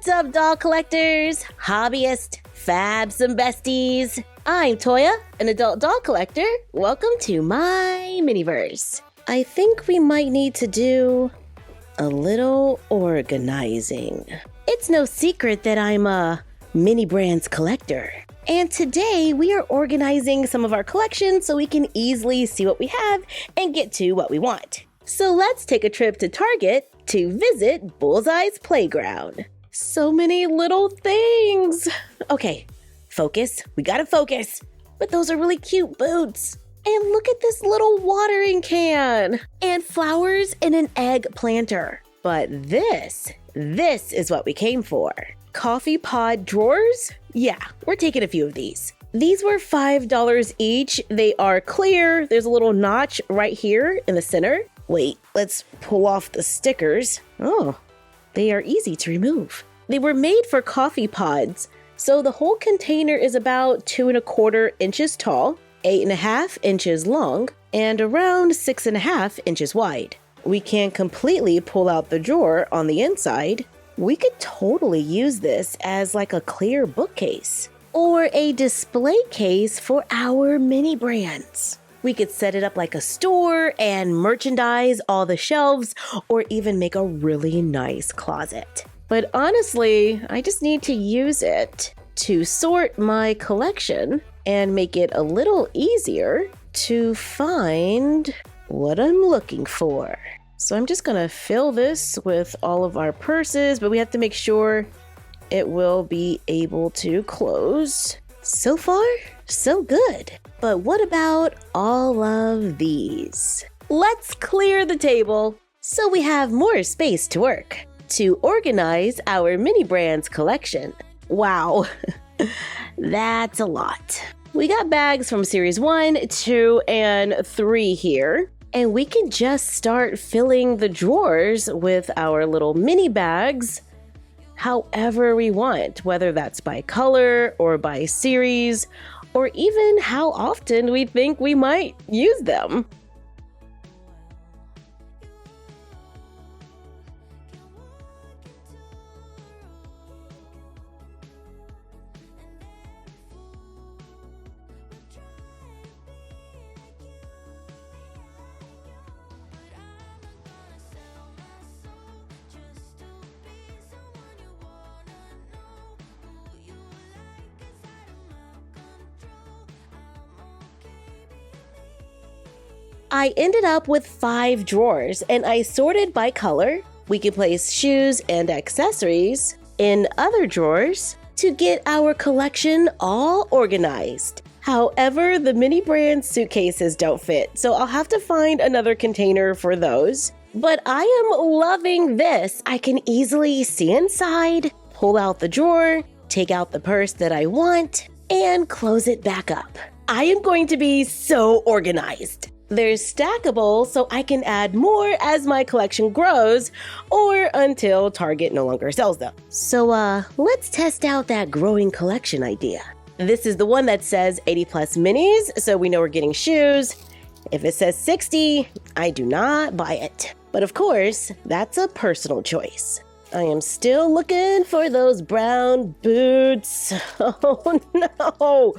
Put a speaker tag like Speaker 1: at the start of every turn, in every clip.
Speaker 1: What's up, doll collectors, hobbyists, fabs, and besties? I'm Toya, an adult doll collector. Welcome to my miniverse. I think we might need to do a little organizing. It's no secret that I'm a Mini Brands collector. And today we are organizing some of our collections so we can easily see what we have and get to what we want. So let's take a trip to Target to visit Bullseye's Playground. So many little things. Okay, focus. We gotta focus. But those are really cute boots. And look at this little watering can. And flowers in an egg planter. But this is what we came for. Coffee pod drawers? Yeah, we're taking a few of these. These were $5 each. They are clear. There's a little notch right here in the center. Wait, let's pull off the stickers. Oh, they are easy to remove. They were made for coffee pods. So the whole container is about 2¼ inches tall, 8½ inches long, and around 6½ inches wide. We can completely pull out the drawer on the inside. We could totally use this as like a clear bookcase or a display case for our mini brands. We could set it up like a store and merchandise all the shelves or even make a really nice closet. But honestly, I just need to use it to sort my collection and make it a little easier to find what I'm looking for. So I'm just gonna fill this with all of our purses, but we have to make sure it will be able to close. So far, so good. But what about all of these? Let's clear the table so we have more space to work to organize our mini brands collection. Wow, that's a lot. We got bags from series 1, 2, and 3 here. And we can just start filling the drawers with our little mini bags however we want, whether that's by color or by series, or even how often we think we might use them. I ended up with 5 drawers and I sorted by color. We can place shoes and accessories in other drawers to get our collection all organized. However, the mini brand suitcases don't fit, so I'll have to find another container for those. But I am loving this. I can easily see inside, pull out the drawer, take out the purse that I want, and close it back up. I am going to be so organized. They're stackable, so I can add more as my collection grows or until Target no longer sells them. So let's test out that growing collection idea. This is the one that says 80 plus minis, so we know we're getting shoes. If it says 60, I do not buy it. But of course, that's a personal choice. I am still looking for those brown boots. Oh no!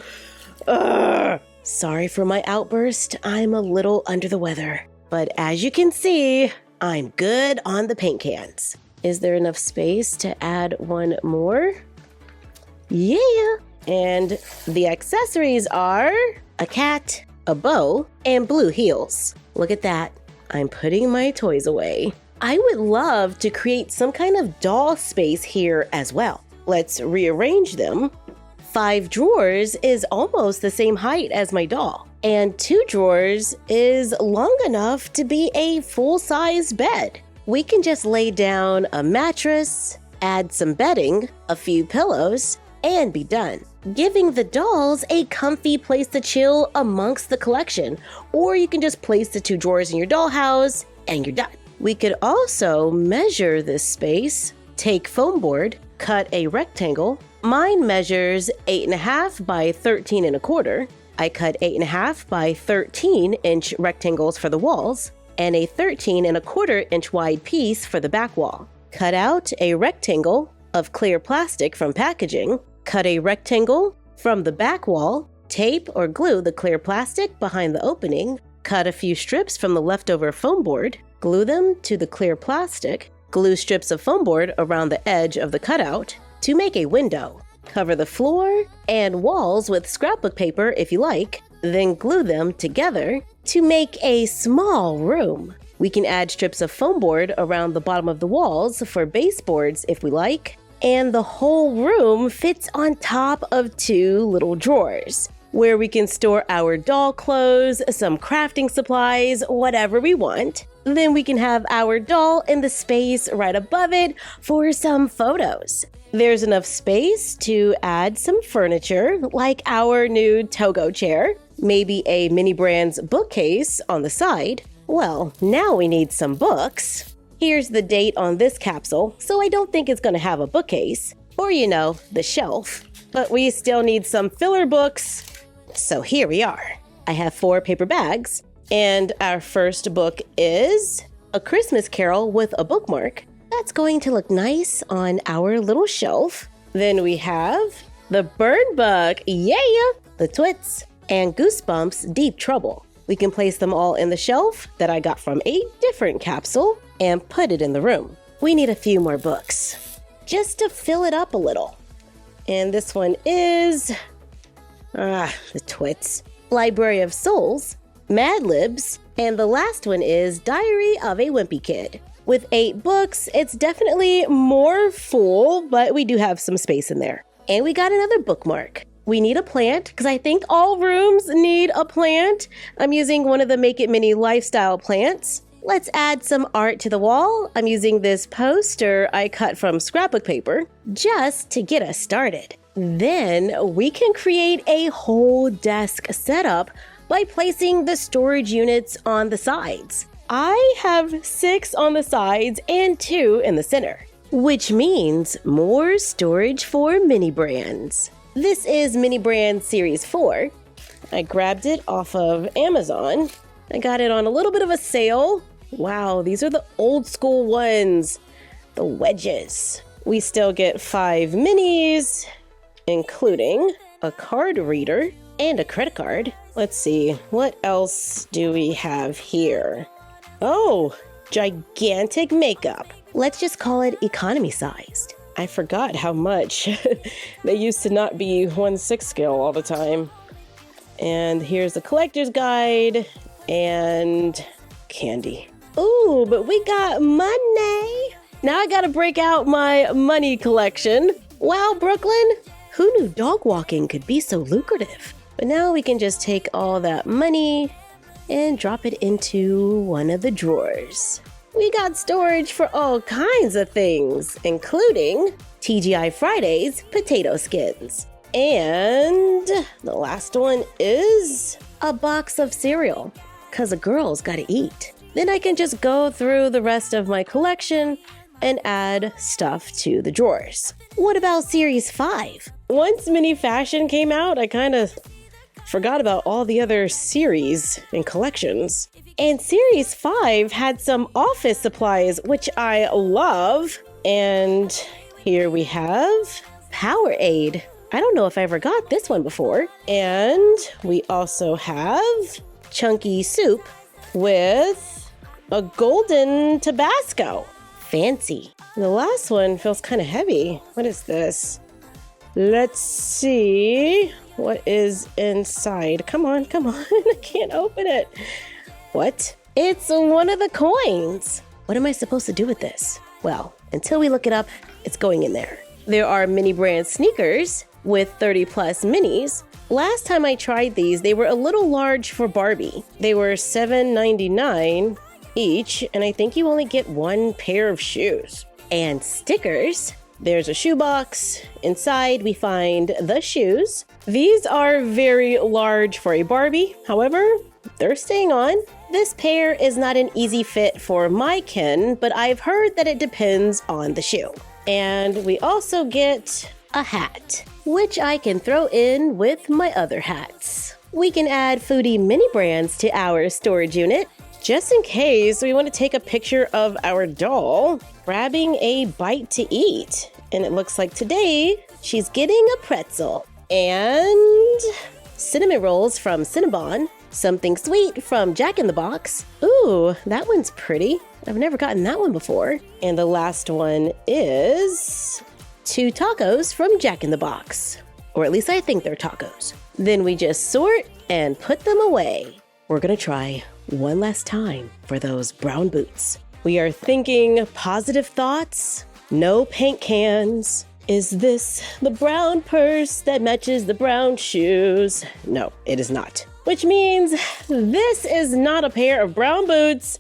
Speaker 1: Ugh. Sorry for my outburst, I'm a little under the weather. But as you can see, I'm good on the paint cans. Is there enough space to add one more? Yeah! And the accessories are a cat, a bow, and blue heels. Look at that. I'm putting my toys away. I would love to create some kind of doll space here as well. Let's rearrange them. 5 drawers is almost the same height as my doll, and 2 drawers is long enough to be a full-size bed. We can just lay down a mattress, add some bedding, a few pillows, and be done, giving the dolls a comfy place to chill amongst the collection. Or you can just place the 2 drawers in your dollhouse and you're done. We could also measure this space, take foam board, cut a rectangle. Mine measures 8½ by 13¼ I cut 8.5 by 13-inch rectangles for the walls and a 13 1/4 inch wide piece for the back wall. Cut out a rectangle of clear plastic from packaging, cut a rectangle from the back wall, tape or glue the clear plastic behind the opening, cut a few strips from the leftover foam board, glue them to the clear plastic, glue strips of foam board around the edge of the cutout to make a window. Cover the floor and walls with scrapbook paper if you like, then glue them together to make a small room. We can add strips of foam board around the bottom of the walls for baseboards if we like, and the whole room fits on top of 2 little drawers, where we can store our doll clothes, some crafting supplies, whatever we want. Then we can have our doll in the space right above it for some photos. There's enough space to add some furniture, like our new Togo chair, maybe a Mini Brands bookcase on the side. Well, now we need some books. Here's the date on this capsule, so I don't think it's going to have a bookcase, or the shelf. But we still need some filler books, so here we are. I have 4 paper bags, and our first book is A Christmas Carol with a bookmark. That's going to look nice on our little shelf. Then we have The Burn Book, The Twits, and Goosebumps Deep Trouble. We can place them all in the shelf that I got from a different capsule and put it in the room. We need a few more books, just to fill it up a little. And this one is, The Twits, Library of Souls, Mad Libs, and the last one is Diary of a Wimpy Kid. With 8 books, it's definitely more full, but we do have some space in there. And we got another bookmark. We need a plant, because I think all rooms need a plant. I'm using one of the Make It Mini lifestyle plants. Let's add some art to the wall. I'm using this poster I cut from scrapbook paper, just to get us started. Then we can create a whole desk setup by placing the storage units on the sides. I have 6 on the sides and 2 in the center, which means more storage for Mini Brands. This is Mini Brands Series 4. I grabbed it off of Amazon. I got it on a little bit of a sale. Wow, these are the old school ones, the wedges. We still get 5 minis, including a card reader and a credit card. Let's see, what else do we have here? Oh, gigantic makeup. Let's just call it economy sized. I forgot how much. They used to not be 1/6 scale all the time. And here's the collector's guide and candy. Ooh, but we got money. Now I gotta break out my money collection. Wow, Brooklyn, who knew dog walking could be so lucrative? But now we can just take all that money and drop it into one of the drawers. We got storage for all kinds of things, including TGI Fridays potato skins. And the last one is a box of cereal, because a girl's gotta eat. Then I can just go through the rest of my collection and add stuff to the drawers. What about Series 5? Once Mini Fashion came out, I kind of forgot about all the other series and collections. And Series 5 had some office supplies, which I love. And here we have Powerade. I don't know if I ever got this one before. And we also have Chunky Soup with a golden Tabasco. Fancy. The last one feels kind of heavy. What is this? Let's see what is inside. Come on, come on. I can't open it. What? It's one of the coins. What am I supposed to do with this? Well, until we look it up, it's going in there. There are Mini Brand sneakers with 30 plus minis. Last time I tried these, they were a little large for Barbie. They were $7.99 each, and I think you only get 1 pair of shoes. And stickers. There's a shoebox. Inside, we find the shoes. These are very large for a Barbie. However, they're staying on. This pair is not an easy fit for my kin, but I've heard that it depends on the shoe. And we also get a hat, which I can throw in with my other hats. We can add Foodie Mini Brands to our storage unit, just in case we want to take a picture of our doll grabbing a bite to eat. And it looks like today she's getting a pretzel and cinnamon rolls from Cinnabon, something sweet from Jack in the Box. Ooh, that one's pretty. I've never gotten that one before. And the last one is 2 tacos from Jack in the Box. Or at least I think they're tacos. Then we just sort and put them away. We're gonna try one last time for those brown boots. We are thinking positive thoughts, no paint cans. Is this the brown purse that matches the brown shoes? No, it is not. Which means this is not a pair of brown boots,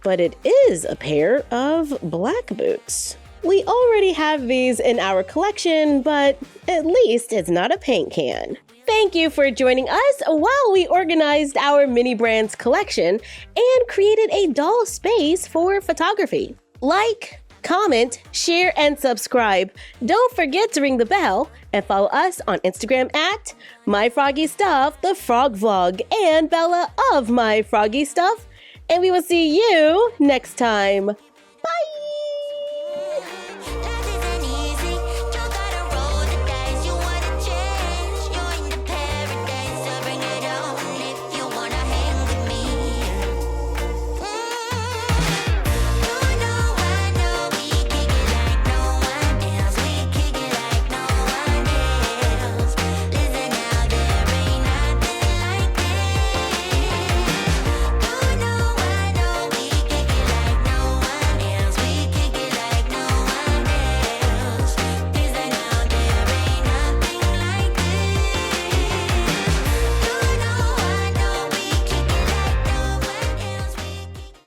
Speaker 1: but it is a pair of black boots. We already have these in our collection, but at least it's not a paint can. Thank you for joining us while we organized our Mini Brands collection and created a doll space for photography. Like, comment, share, and subscribe. Don't forget to ring the bell and follow us on Instagram at MyFroggyStuff, the Frog Vlog, and Bella of MyFroggyStuff. And we will see you next time.